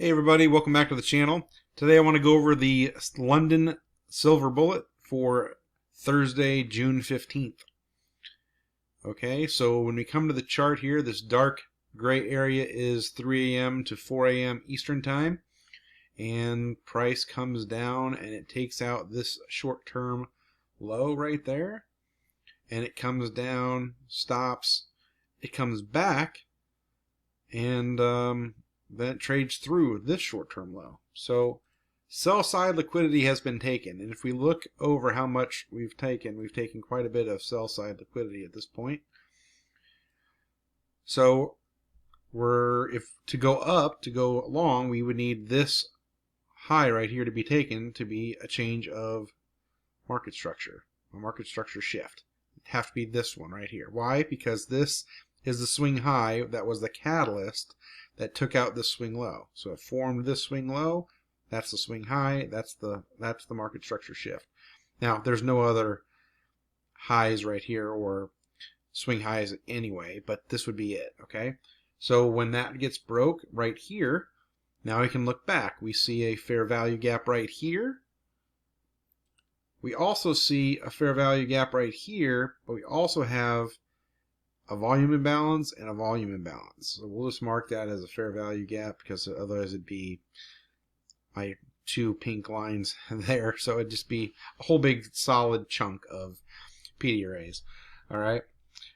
Hey everybody, welcome back to the channel. Today I want to go over the London Silver Bullet for Thursday, June 15th. Okay, so when we come to the chart here, this dark gray area is 3 a.m. to 4 a.m. Eastern Time, and price comes down and it takes out this short-term low right there, and it comes down, stops, it comes back, and then it trades through this short-term low. So sell side liquidity has been taken, and if we look over how much we've taken quite a bit of sell side liquidity at this point. So if to go up, to go long, we would need this high right here to be taken to be a change of market structure, a market structure shift. It'd have to be this one right here. Why? Because this is the swing high that was the catalyst that took out this swing low. So it formed this swing low, that's the swing high, that's the market structure shift. Now there's no other highs right here or swing highs anyway, but this would be it, okay? So when that gets broke right here, now we can look back. We see a fair value gap right here. We also see a fair value gap right here, but we also have a volume imbalance and a volume imbalance. So we'll just mark that as a fair value gap because otherwise it'd be my two pink lines there. So it'd just be a whole big solid chunk of PD arrays. All right.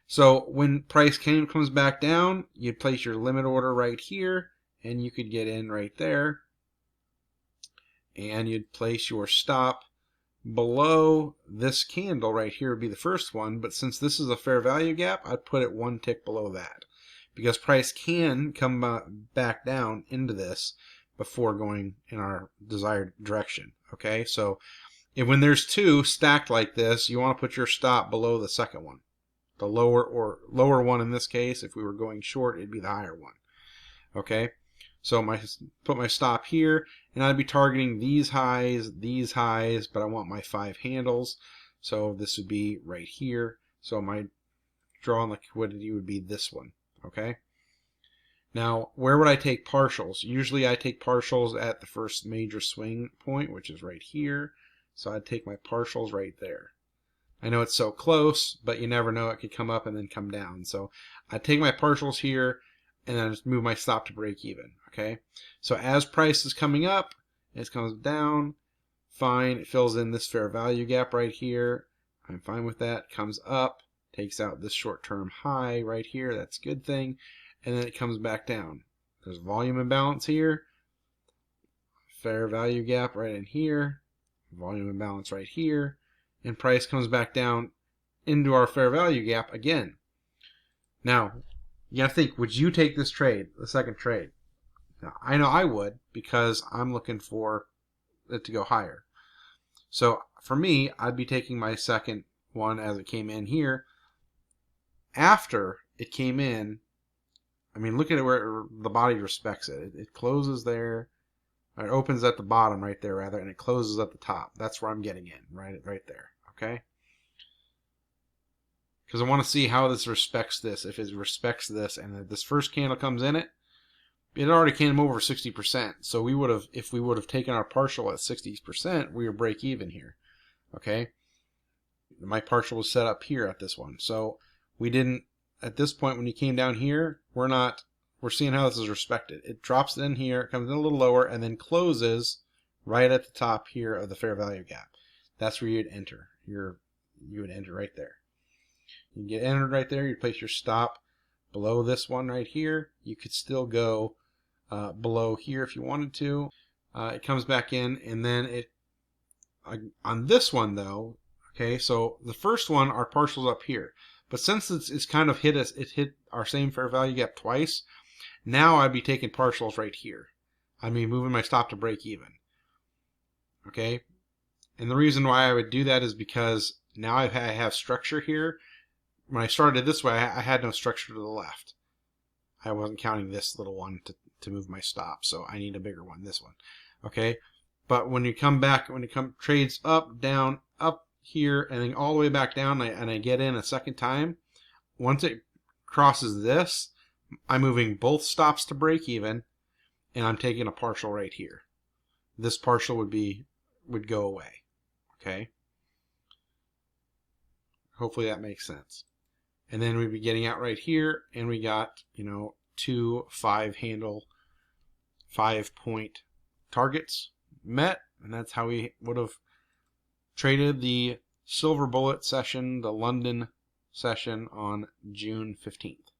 So when price comes back down, you'd place your limit order right here, and you could get in right there, and you'd place your stop below this candle right here would be the first one, but since this is a fair value gap, I'd put it one tick below that because price can come back down into this before going in our desired direction. Okay, so when there's two stacked like this, you want to put your stop below the second one, the lower one in this case. If we were going short, it'd be the higher one. Okay, so put my stop here, and I'd be targeting these highs, but I want my 5 handles. So this would be right here. So my draw on liquidity would be this one. Okay. Now, where would I take partials? Usually I take partials at the first major swing point, which is right here. So I'd take my partials right there. I know it's so close, but you never know. It could come up and then come down. So I'd take my partials here, and then just move my stop to break even. Okay, so as price is coming up, it comes down, fine, it fills in this fair value gap right here, I'm fine with that, comes up, takes out this short-term high right here, that's a good thing, and then it comes back down. There's volume imbalance here, fair value gap right in here, volume imbalance right here, and price comes back down into our fair value gap again. Now, you gotta think, would you take this trade, the second trade? Now, I know I would because I'm looking for it to go higher. So for me, I'd be taking my second one as it came in here. After it came in, I mean, look at it where the body respects it. It closes there, or it opens at the bottom right there rather, and it closes at the top. That's where I'm getting in, right there, okay? Because I want to see how this respects this. If it respects this, and this first candle comes in it already came over 60%. So we would have, if we would have taken our partial at 60%, we would break even here. Okay. My partial was set up here at this one. So we didn't, at this point when you came down here, we're seeing how this is respected. It drops in here, it comes in a little lower, and then closes right at the top here of the fair value gap. That's where you'd enter. You would enter right there. You get entered right there, you place your stop below this one right here. You could still go below here if you wanted to. It comes back in, and then on this one though, okay, so the first one, our partial's up here, but since it's kind of hit our same fair value gap twice, now I'd be taking partials right here. I'd be moving my stop to break even. Okay, and the reason why I would do that is because now I have structure here. When I started this way, I had no structure to the left. I wasn't counting this little one to move my stop, so I need a bigger one, this one. Okay, but when you come back, trades up, down, up here, and then all the way back down, and I get in a second time, once it crosses this, I'm moving both stops to break even, and I'm taking a partial right here. This partial would go away. Okay? Hopefully that makes sense. And then we'd be getting out right here, and we got, 2 5-handle 5-point targets met, and that's how we would have traded the Silver Bullet session, the London session on June 15th.